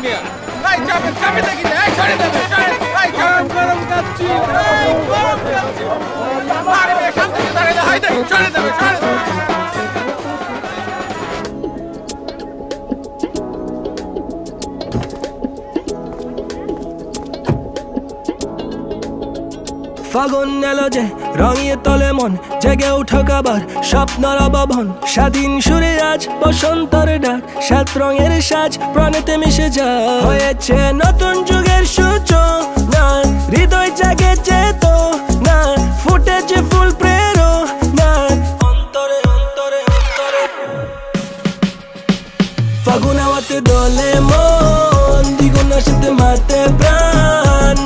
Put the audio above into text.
মিয়া এই চাপে চাপে দেখি না এই ছড়ে দেবে এই গরম গরম কাচ্চি এই গরম কাচ্চি আরে বে শান্তি দাঁড়ালে হাই দেবে ছড়ে দেবে ফাগুন এলো যে রঙিয়ে তলে মন জেগে উঠো আবার স্বপ্নর অববন স্বাধীন সুরে আজ বসন্তর ডাক সাত রঙের সাজ প্রাণেতে মিশে যায় হয়েছে নতুন যুগের সূচনা হৃদয় জাগে চেতনা ফুটেছে ফুল প্রেরণা অন্তরে অন্তরে অন্তরে ফাগুন হাওয়াতে দোলে মন দ্বিগুণ সাথে মারতে প্রাণ